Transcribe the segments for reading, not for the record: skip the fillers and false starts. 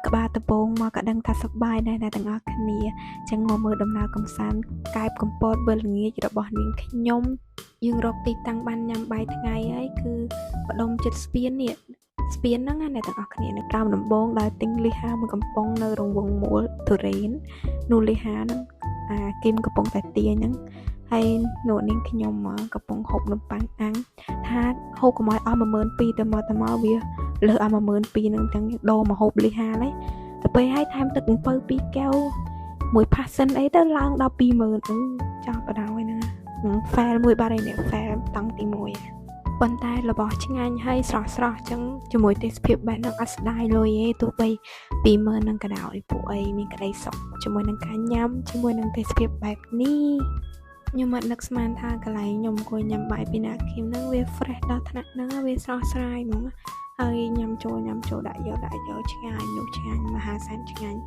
ក្បាលដំបងមកក៏ដឹងថាសប្បាយដែរទាំងអស់គ្នាចឹងមកមើលដំណើរកំសាន្តកែបកំពតបើល្ងាចរបស់នាងខ្ញុំយើងរកទីតាំងបានញ៉ាំបាយថ្ងៃហើយគឺម្ដុំចិត្តស្ពាននេះស្ពានហ្នឹងណាអ្នកទាំងអស់គ្នានៅក្រោមដំបងដែលទិញលីហាមួយកំប៉ុងនៅរង្វង់មូលទុរេននោះលីហាហ្នឹងគីមកំប៉ុងតែទាហ្នឹងហើយនោះនាងខ្ញុំកំពុងហូបនំប៉័ងអាំងថាហូបកុំឲ្យអស់12000ទៅមកវាលើសអស់12000ហ្នឹងទាំងដូរមកហូបលីហាហើយទៅពេលឲ្យថែមទឹកអំពៅ2កែវមួយផាសិនអីទៅឡើងដល់20000ចោះបដ ாய் ហ្នឹងហ្វែលមួយបាត់ឯនេះហ្វែលតង់ទី1ប៉ុន្តែរបស់ឆ្ងាញ់ហើយស្រស់អញ្ចឹងជាមួយទេសភាពបែបហ្នឹងអត់ស្ដាយលុយទេទោះបី20000ហ្នឹងក៏ដោយពួកអីមានក្តីសុខជាមួយនឹងការញ៉ាំជាមួយនឹងទេសភាពបែបនេះខ្ញុំអត់នឹកស្មានថាកន្លែងខ្ញុំអង្គុយញ៉ាំបាយពីណាគីមហ្នឹងវា fresh ដល់ថ្នាក់ហ្នឹងវាស្រស់ស្រាយហ្មងហើយញ៉ាំចូលដាក់យកឆ្ងាញ់នោះឆ្ងាញ់មហាសានឆ្ងាញ់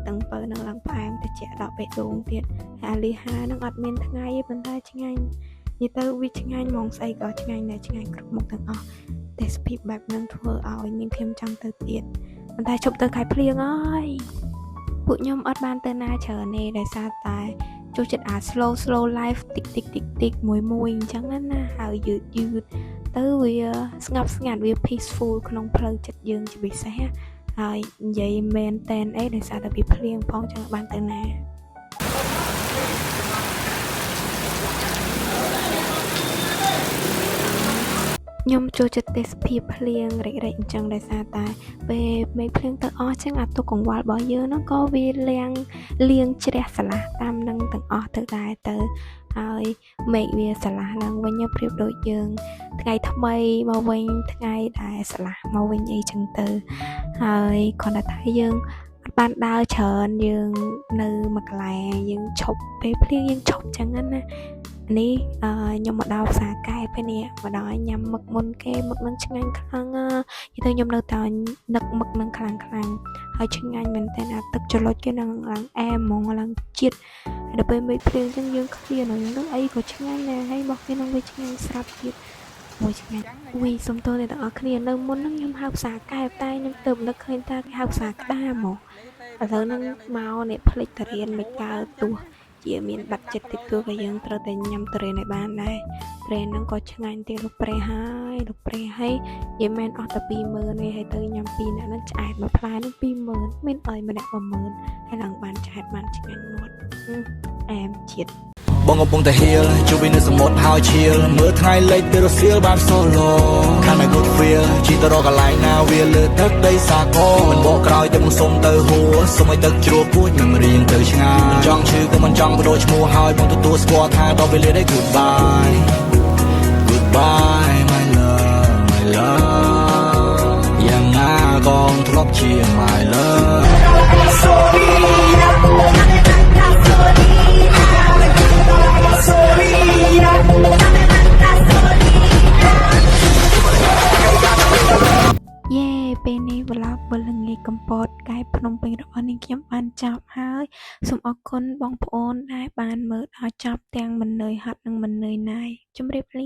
តឹងពៅនឹងឡើងផ្អែមតិចដល់បេះដូងទៀតហើយអាលីហានឹងអត់មានថ្ងៃទេប៉ុន្តែឆ្ងាញ់និយាយទៅវាឆ្ងាញ់ហ្មងស្អីក៏ឆ្ងាញ់ដែរឆ្ងាញ់គ្រប់មុខទាំងអស់ទេសភាពបែបហ្នឹងធ្វើឲ្យនាងខ្ញុំចង់ទៅទៀតប៉ុន្តែជប់ទៅខែភ្លៀងហើយពួកខ្ញុំអត់បានទៅណាច្រើនទេដោយសារតែចូលចិត្តអា slow life តិចមួយអញ្ចឹងណាហើយយឺតទៅវាស្ងប់ស្ងាត់វា peaceful ក្នុងផ្លូវចិត្តយើងជាពិសេសហើយនិយាយមែនតែនអីដោយសារតែវាភ្លៀងផងចឹងបានទៅណាខ្ញុំចូលចិត្តទេសភាពភ្លៀងរិចអញ្ចឹងដោយសារតែពេលមេឃភ្លៀងទៅអស់ចឹងអាទុកកង្វល់របស់យើងហ្នឹងក៏វាលាងជ្រះស្រឡះតាមនឹងទាំងអស់ទៅដែរទៅហើយមេឃវាស្រឡះឡើងវិញប្រៀបដូចយើងថ្ងៃថ្មីមកវិញថ្ងៃដែលស្រឡះមកវិញអីចឹងទៅហើយគ្រាន់តែថាយើងអត់បានដើរច្រើនយើងនៅមួយកន្លែងយើងឈប់ពេលភ្លៀងយើងឈប់ចឹងណានេះខ្ញុំមកដល់ផ្សារកែបឯនេះមកដល់ញ៉ាំមឹកមុនគេមឹកនឹងឆ្ងាញ់ខ្លាំងនិយាយទៅខ្ញុំនៅតែនឹកមឹកនឹងខ្លាំងហើយឆ្ងាញ់មែនតើអាទឹកច្រលុចគេនឹងឡើងអែមហ្មងឡើងជាតិហើយដល់ពេលមេឃភ្លៀងចឹងយើងឃ្លានហ្នឹងអីក៏ឆ្ងាញ់ដែរហើយរបស់គេនឹងវាឆ្ងាញ់ស្រាប់ទៀតមួយឆ្ងាញ់សុំទោសអ្នកទាំងអស់គ្នានៅមុនហ្នឹងខ្ញុំហៅផ្សារកែបតែខ្ញុំទៅនឹកឃើញថាគេហៅផ្សារក្តាមហ្មងឥឡូវហ្នឹងមកនេះផ្លេចតរៀនមិនកើតទោះជាមានបាត់ចិត្តតិចតួក៏យើងត្រូវតែញ៉ាំតរេនឲ្យបានដែរប្រេនហ្នឹងក៏ឆ្ងាញ់ទៀតលោកប្រេហើយនិយាយមែនអស់តែ20000ទេហើយទៅញ៉ាំពីរនាក់ហ្នឹងឆ្អែតមួយផ្លែហ្នឹង20000មានអីម្នាក់10000ហើយឡើងបានឆ្អែតបានឆ្ងាញ់ងាត់អែមជាតិបងកំពុងតែហៀលជួបវិញនៅសមុទ្រហើយឈៀលមើលថ្ងៃលិចទៅរសៀលបាន solo ខាងណា good feel ជីទៅរកកន្លែងណាវាលើទឹកដីសាគរមិនបកក្រោយទៅមកសុំទៅហួរសុំឲ្យទឹកជ្រោះពូជនឹងរៀងទៅឆ្ងាយមិនចង់ឈឺក៏មិនចង់បដូរឈ្មោះហើយបងទទួលស្គាល់ថាដល់វេលានេះ goodbye my love យ៉ាងណាក៏ធ្លាប់ជា my loveពេលនេះ vlog បើល្ងាចកំពតកែភ្នំពេញរបស់នាងខ្ញុំបានចប់ហើយសូមអរគុណបងប្អូនដែលបានមើលដល់ចប់ទាំងមិននឿយហត់និងមិននឿយណាយជម្រាបលា